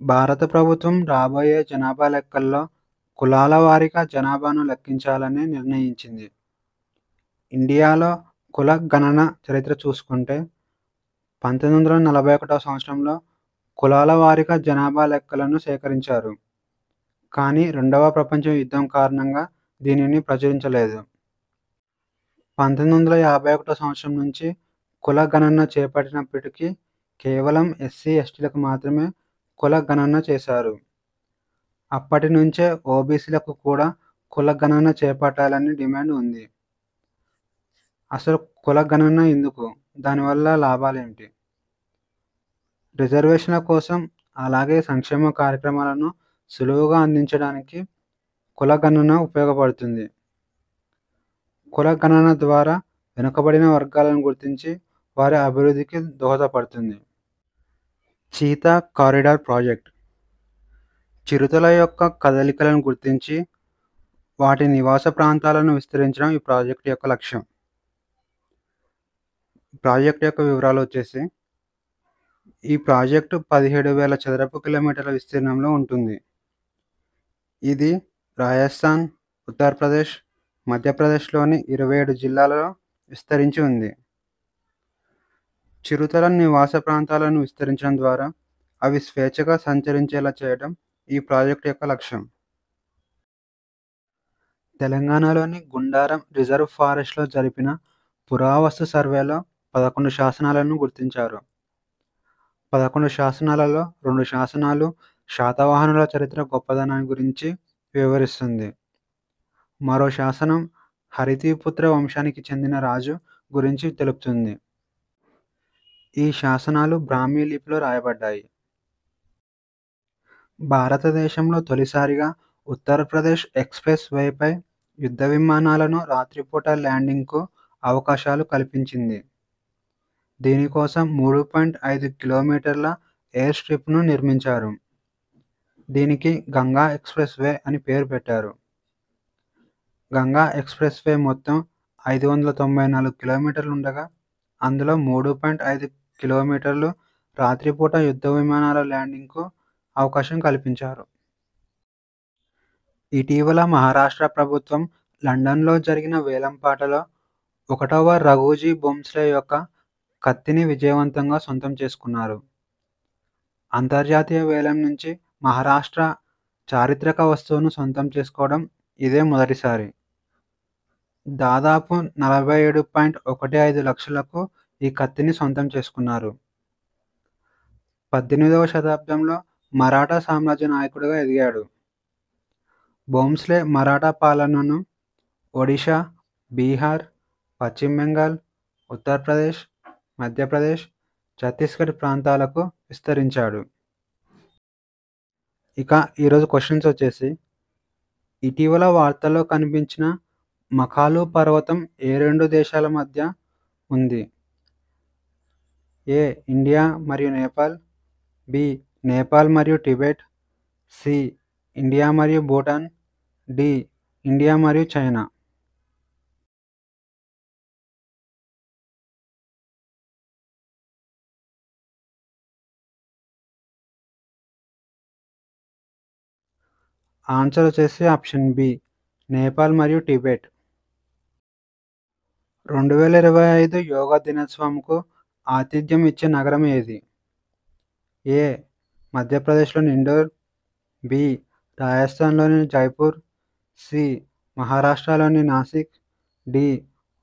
భారత ప్రభుత్వం రాబోయే జనాభా లెక్కల్లో కులాల వారీగా జనాభాను లెక్కించాలని నిర్ణయించింది. ఇండియాలో కుల గణన చరిత్ర చూసుకుంటే 1941 సంవత్సరంలో కులాల వారీగా జనాభా లెక్కలను సేకరించారు. కానీ రెండవ ప్రపంచ యుద్ధం కారణంగా దీనిని ప్రచురించలేదు. 1951 సంవత్సరం నుంచి కుల గణన చేపట్టినప్పటికీ కేవలం ఎస్సీ, ఎస్టీలకు మాత్రమే కుల గణన చేశారు. అప్పటి నుంచే ఓబీసీలకు కూడా కుల గణన చేపట్టాలని డిమాండ్ ఉంది. అసలు కుల గణన ఎందుకు? దానివల్ల లాభాలేంటి? రిజర్వేషన్ల కోసం అలాగే సంక్షేమ కార్యక్రమాలను సులువుగా అందించడానికి కుల గణన ఉపయోగపడుతుంది. కుల గణన ద్వారా వెనుకబడిన వర్గాలను గుర్తించి వారి అభివృద్ధికి దోహదపడుతుంది. చీతా కారిడార్ ప్రాజెక్ట్ చిరుతల యొక్క కదలికలను గుర్తించి వాటి నివాస ప్రాంతాలను విస్తరించడం ఈ ప్రాజెక్ట్ యొక్క లక్ష్యం. ప్రాజెక్ట్ యొక్క వివరాలు వచ్చేసి ఈ ప్రాజెక్టు 17,000 చదరపు కిలోమీటర్ల విస్తీర్ణంలో ఉంటుంది. ఇది రాజస్థాన్, ఉత్తరప్రదేశ్, మధ్యప్రదేశ్లోని 27 జిల్లాలలో విస్తరించి ఉంది. చిరుతల నివాస ప్రాంతాలను విస్తరించడం ద్వారా అవి స్వేచ్ఛగా సంచరించేలా చేయడం ఈ ప్రాజెక్టు యొక్క లక్ష్యం. తెలంగాణలోని గుండారం రిజర్వ్ ఫారెస్ట్లో జరిపిన పురావస్తు సర్వేలో 11 శాసనాలను గుర్తించారు. 11 శాసనాలలో 2 శాసనాలు శాతవాహనుల చరిత్ర గొప్పదనాన్ని గురించి వివరిస్తుంది. మరో శాసనం హరితిపుత్ర వంశానికి చెందిన రాజు గురించి తెలుపుతుంది. ఈ శాసనాలు బ్రాహ్మీ లిపిలో రాయబడ్డాయి. భారతదేశంలో తొలిసారిగా ఉత్తరప్రదేశ్ ఎక్స్‌ప్రెస్ వేపై యుద్ధ విమానాలను రాత్రిపూట ల్యాండింగ్‌కు అవకాశాలు కల్పించింది. దీనికోసం 3.5 కిలోమీటర్ల ఎయిర్ స్ట్రిప్‌ను నిర్మించారు. దీనికి గంగా ఎక్స్‌ప్రెస్ వే అని పేరు పెట్టారు. గంగా ఎక్స్‌ప్రెస్ వే మొత్తం 594 కిలోమీటర్లుండగా అందులో 3.5 కిలోమీటర్లు రాత్రిపూట యుద్ధ విమానాల ల్యాండింగ్‌కు అవకాశం కల్పించారు. ఇటీవల మహారాష్ట్ర ప్రభుత్వం లండన్‌లో జరిగిన వేలంపాటలో 1వ రఘోజీ భోంస్లే యొక్క కత్తిని విజయవంతంగా సొంతం చేసుకున్నారు. అంతర్జాతీయ వేలం నుంచి మహారాష్ట్ర చారిత్రక వస్తువును సొంతం చేసుకోవడం ఇదే మొదటిసారి. దాదాపు 47.15 లక్షలకు ఈ కత్తిని సొంతం చేసుకున్నారు. 18వ శతాబ్దంలో మరాఠా సామ్రాజ్య నాయకుడిగా ఎదిగాడు. భోంస్లే మరాఠా పాలనను ఒడిషా, బీహార్, పశ్చిమ బెంగాల్, ఉత్తరప్రదేశ్, మధ్యప్రదేశ్, ఛత్తీస్‌గఢ్ ప్రాంతాలకు విస్తరించాడు. ఇక ఈరోజు క్వశ్చన్స్ వచ్చేసి ఇటీవల వార్తల్లో కనిపించిన మకాలు పర్వతం ఏ 2 దేశాల మధ్య ఉంది? ఏ. ఇండియా మరియు నేపాల్, బి. నేపాల్ మరియు టిబెట్, సి. ఇండియా మరియు భూటాన్, డి. ఇండియా మరియు చైనా. ఆన్సర్ వచ్చేసి ఆప్షన్ బి నేపాల్ మరియు టిబెట్. 2025 యోగా దినోత్సవంకు ఆతిథ్యం ఇచ్చే నగరం ఏది? ఏ. మధ్యప్రదేశ్లోని ఇండోర్, బి. రాజస్థాన్లోని జైపూర్, సి. మహారాష్ట్రలోని నాసిక్, డి.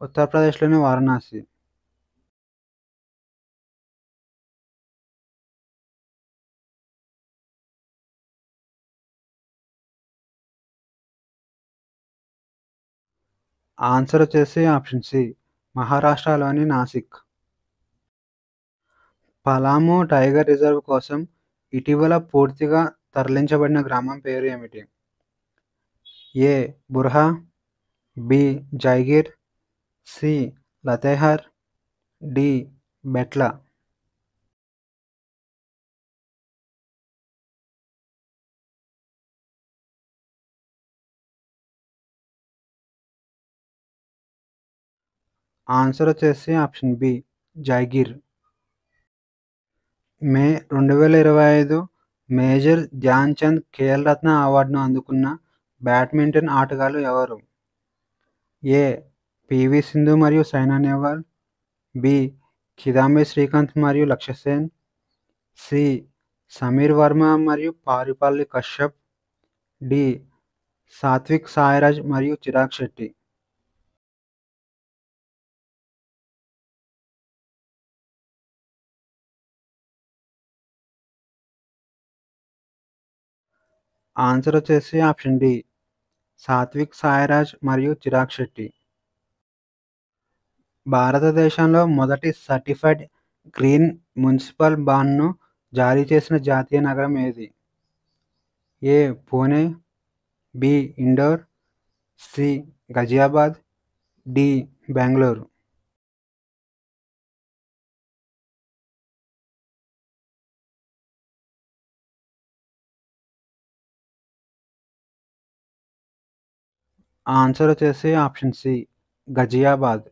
ఉత్తరప్రదేశ్లోని వారణాసి. ఆన్సర్ వచ్చేసి ఆప్షన్ సి మహారాష్ట్రలోని నాసిక్. పలామూ టైగర్ రిజర్వ్ కోసం ఇటీవల పూర్తిగా తరలించబడిన గ్రామం పేరు ఏమిటి? ఏ. బుర్హా, B. జైగిర్, C. Latehar, D. బెట్లా. Answer వచ్చేసి ఆప్షన్ బి జైగిర్. మే 2025 మేజర్ ధ్యాన్ చంద్ ఖేల్ రత్న అవార్డును అందుకున్న బ్యాడ్మింటన్ ఆటగాళ్ళు ఎవరు? ఏ. పివి సింధు మరియు సైనా నెహ్వాల్. బి. కిదాంబి శ్రీకాంత్ మరియు లక్ష్య సేన్. సి. సమీర్ వర్మ మరియు పారుపల్లి కశ్యప్. డి. సాత్విక్ సాయిరాజ్ మరియు చిరాగ్ శెట్టి. ఆన్సర్ వచ్చేసి ఆప్షన్ డి. సాత్విక్ సాయిరాజ్ మరియు చిరాగ్ శెట్టి. భారతదేశంలో మొదటి సర్టిఫైడ్ గ్రీన్ మున్సిపల్ బాండ్ను జారీ చేసిన జాతీయ నగరం ఏది? A. Pune. B. Indore. C. Ghaziabad. D. Bengaluru. Answer వచ్చేసి ఆప్షన్ సి. గజియాబాద్.